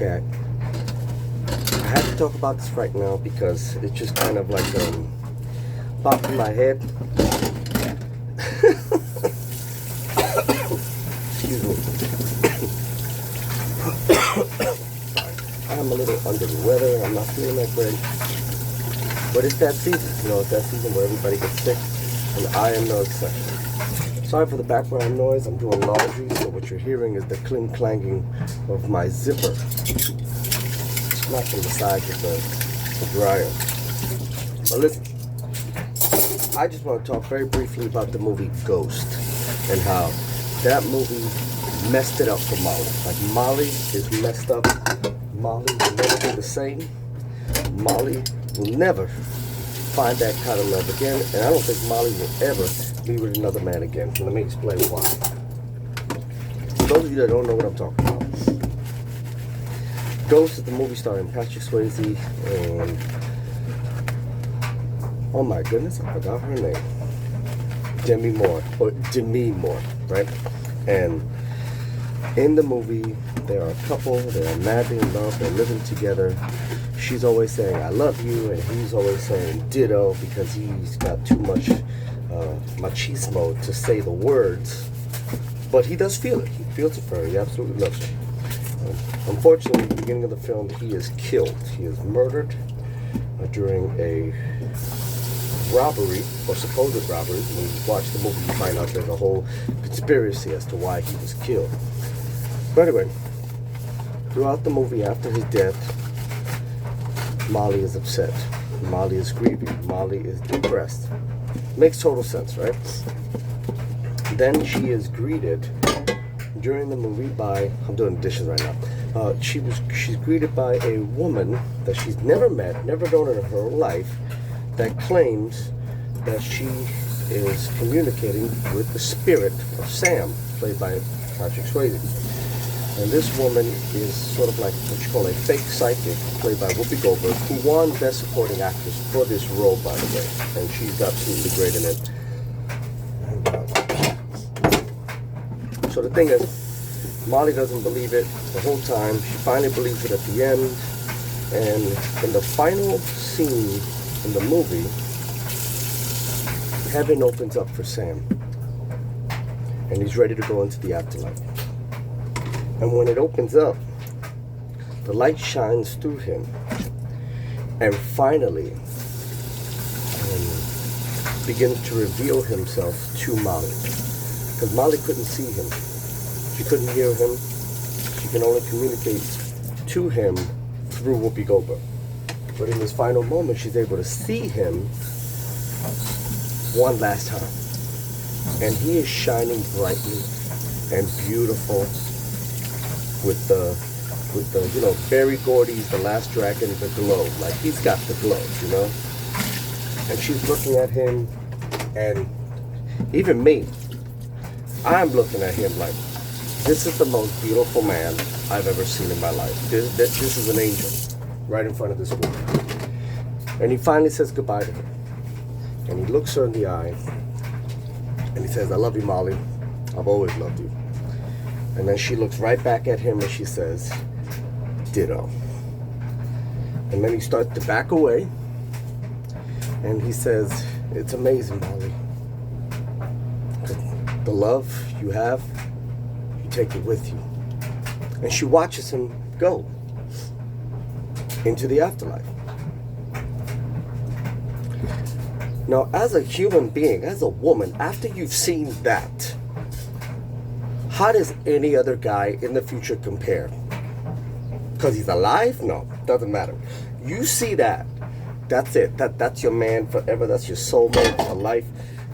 Okay, I have to talk about this right now because it's just kind of like popped in my head. Excuse me. I'm a little under the weather. I'm not feeling that great. But it's that season, it's that season where everybody gets sick, and I am no exception. Sorry for the background noise. I'm doing laundry, so what you're hearing is the clang-clanging of my zipper smacking the sides of the dryer. But listen, I just want to talk very briefly about the movie Ghost and how that movie messed it up for Molly. Like, Molly is messed up. Molly will never be the same. Molly will never find that kind of love again, and I don't think Molly will ever be with another man again. And let me explain why. For those of you that don't know what I'm talking about, Ghost is the movie starring Patrick Swayze and, oh my goodness, I forgot her name. Demi Moore, right? And in the movie, they are a couple, they are madly in love, they're living together. She's always saying, I love you, and he's always saying ditto because he's got too much machismo to say the words. But he does feel it. He feels it for her. He absolutely loves her. Unfortunately, at the beginning of the film, he is killed. He is murdered during a robbery, or supposed robbery. When you watch the movie, you find out there's a whole conspiracy as to why he was killed. But anyway, throughout the movie, after his death, Molly is upset. Molly is grieving. Molly is depressed. Makes total sense, right? Then she is greeted during the movie by, I'm doing dishes right now. She's greeted by a woman that she's never met, never known in her life, that claims that she is communicating with the spirit of Sam, played by Patrick Swayze. And this woman is sort of like what you call a fake psychic, played by Whoopi Goldberg, who won Best Supporting Actress for this role, by the way. And she's absolutely great in it. So the thing is, Molly doesn't believe it the whole time. She finally believes it at the end. And in the final scene in the movie, heaven opens up for Sam. And he's ready to go into the afterlife. And when it opens up, the light shines through him. And finally, begins to reveal himself to Molly. Because Molly couldn't see him. She couldn't hear him. She can only communicate to him through Whoopi Goldberg. But in this final moment, she's able to see him one last time. And he is shining brightly and beautiful with the Berry Gordy's The Last Dragon, the glow. Like, he's got the glow, And she's looking at him, and even me, I'm looking at him like, this is the most beautiful man I've ever seen in my life. This is an angel right in front of this woman. And he finally says goodbye to her. And he looks her in the eye, and he says, I love you, Molly. I've always loved you. And then she looks right back at him and she says, ditto. And then he starts to back away. And he says, it's amazing, Molly. The love you have, you take it with you. And she watches him go into the afterlife. Now, as a human being, as a woman, after you've seen that, how does any other guy in the future compare? Because he's alive? No, doesn't matter. You see that, that's it. That's your man forever. That's your soulmate for life.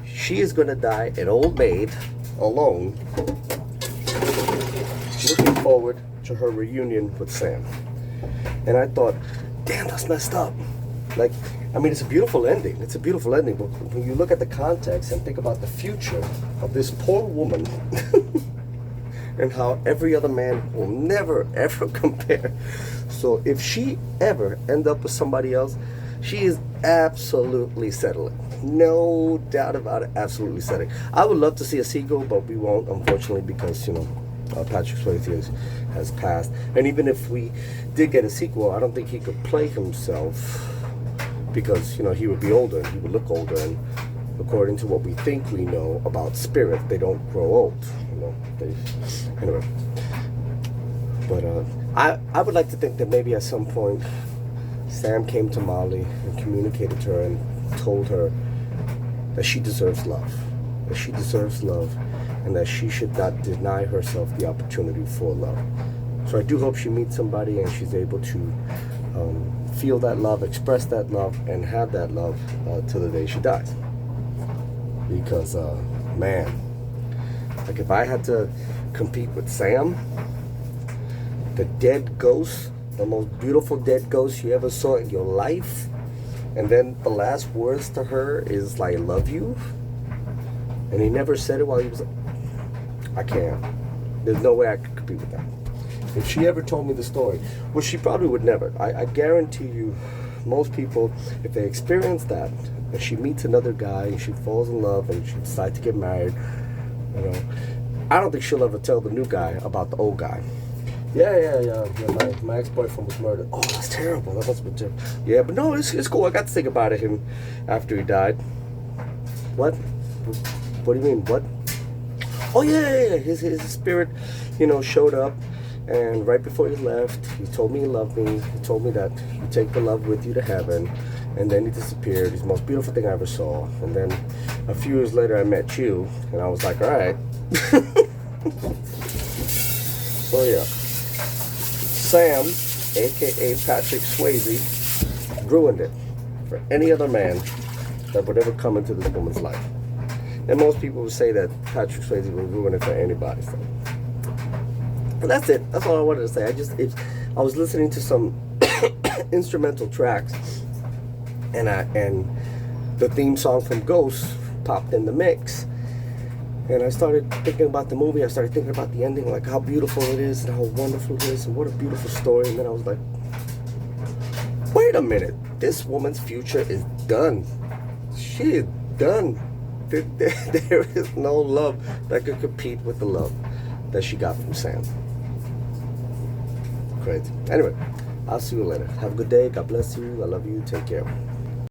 She is going to die an old maid, alone, looking forward to her reunion with Sam. And I thought, damn, that's messed up. Like, I mean, it's a beautiful ending. It's a beautiful ending. But when you look at the context and think about the future of this poor woman and how every other man will never, ever compare. So if she ever end up with somebody else, she is absolutely settling. No doubt about it, absolutely settling. I would love to see a sequel, but we won't, unfortunately, because, Patrick Swayze has passed. And even if we did get a sequel, I don't think he could play himself because, you know, he would be older and he would look older. And according to what we think we know about spirits, they don't grow old. You know, anyway. But I would like to think that maybe at some point Sam came to Molly and communicated to her and told her that she deserves love. That she deserves love and that she should not deny herself the opportunity for love. So I do hope she meets somebody and she's able to feel that love, express that love, and have that love till the day she dies. Because, man, like if I had to compete with Sam, the dead ghost, the most beautiful dead ghost you ever saw in your life, and then the last words to her is like, love you, and he never said it while he was, I can't. There's no way I could compete with that. If she ever told me the story, which she probably would never, I guarantee you, most people, if they experience that, and she meets another guy, and she falls in love, and she decides to get married, you know, I don't think she'll ever tell the new guy about the old guy. Yeah, my ex-boyfriend was murdered. Oh, that's terrible. That must have been terrible. Yeah, but no, it's cool. I got to think about him after he died. What? What do you mean, what? Oh, yeah. His spirit, you know, showed up. And right before he left, he told me he loved me. He told me that you take the love with you to heaven. And then he disappeared. He's the most beautiful thing I ever saw. And then a few years later, I met you. And I was like, all right. So, yeah. Sam, a.k.a. Patrick Swayze, ruined it for any other man that would ever come into this woman's life. And most people would say that Patrick Swayze would ruin it for anybody. So. And that's it. That's all I wanted to say. I was listening to some instrumental tracks, and the theme song from Ghost popped in the mix. And I started thinking about the movie. I started thinking about the ending, like how beautiful it is and how wonderful it is and what a beautiful story. And then I was like, wait a minute. This woman's future is done. She is done. There is no love that could compete with the love that she got from Sam. Crazy. Anyway, I'll see you later. Have a good day. God bless you. I love you. Take care.